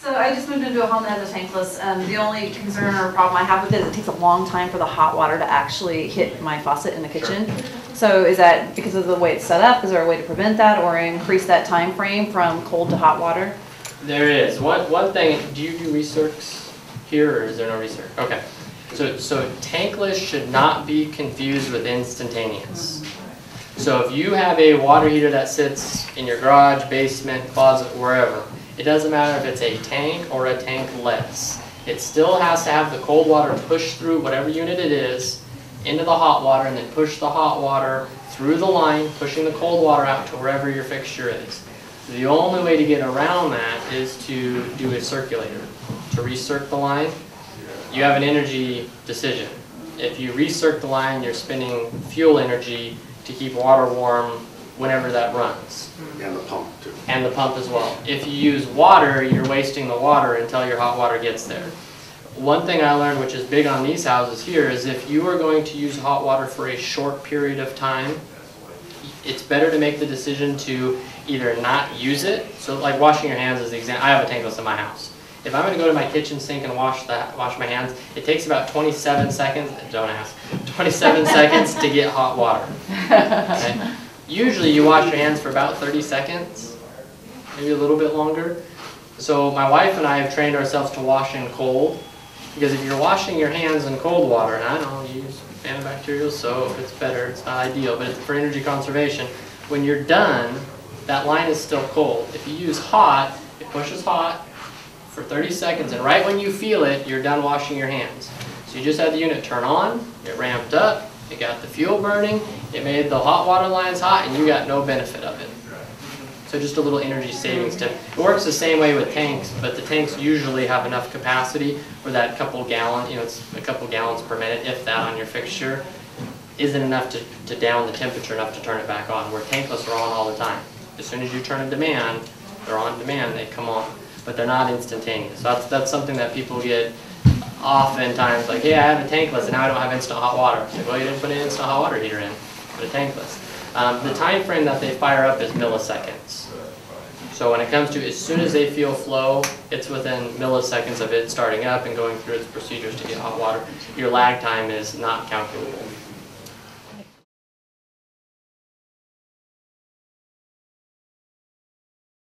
So I just moved into a home that has a tankless. The only concern or problem I have with it is it takes a long time for the hot water to actually hit my faucet in the kitchen. Sure. So is that because of the way it's set up? Is there a way to prevent that or increase that time frame from cold to hot water? There is. One thing, do you do recircs here or is there no recirc? Okay. So tankless should not be confused with instantaneous. So if you have a water heater that sits in your garage, basement, closet, wherever, it doesn't matter if it's a tank or a tankless. It still has to have the cold water push through whatever unit it is into the hot water and then push the hot water through the line, pushing the cold water out to wherever your fixture is. The only way to get around that is to do a circulator. To recirc the line, you have an energy decision. If you recirc the line, you're spending fuel energy to keep water warm whenever that runs. And the pump too. And the pump as well. If you use water, you're wasting the water until your hot water gets there. One thing I learned, which is big on these houses here, is if you are going to use hot water for a short period of time, it's better to make the decision to either not use it. So like washing your hands is the example. I have a tankless in my house. If I'm going to go to my kitchen sink and wash my hands, it takes about 27 seconds, don't ask, 27 seconds to get hot water. Okay? Usually you wash your hands for about 30 seconds, maybe a little bit longer. So my wife and I have trained ourselves to wash in cold, because if you're washing your hands in cold water, and I don't use antibacterial soap, it's better, it's not ideal, but it's for energy conservation. When you're done, that line is still cold. If you use hot, it pushes hot for 30 seconds, and right when you feel it, you're done washing your hands. So you just had the unit turn on, it ramped up, it got the fuel burning, it made the hot water lines hot, and you got no benefit of it. So just a little energy savings tip. It works the same way with tanks, but the tanks usually have enough capacity where that couple gallon, it's a couple gallons per minute, if that on your fixture, isn't enough to down the temperature enough to turn it back on, where tankless are on all the time. As soon as you turn a demand, they're on demand, they come on. But they're not instantaneous. So that's something that people get oftentimes, like, hey, I have a tankless and now I don't have instant hot water. It's like, well, you didn't put an instant hot water heater in, put a tankless. The time frame that they fire up is milliseconds. So when it comes to as soon as they feel flow, it's within milliseconds of it starting up and going through its procedures to get hot water. Your lag time is not calculable.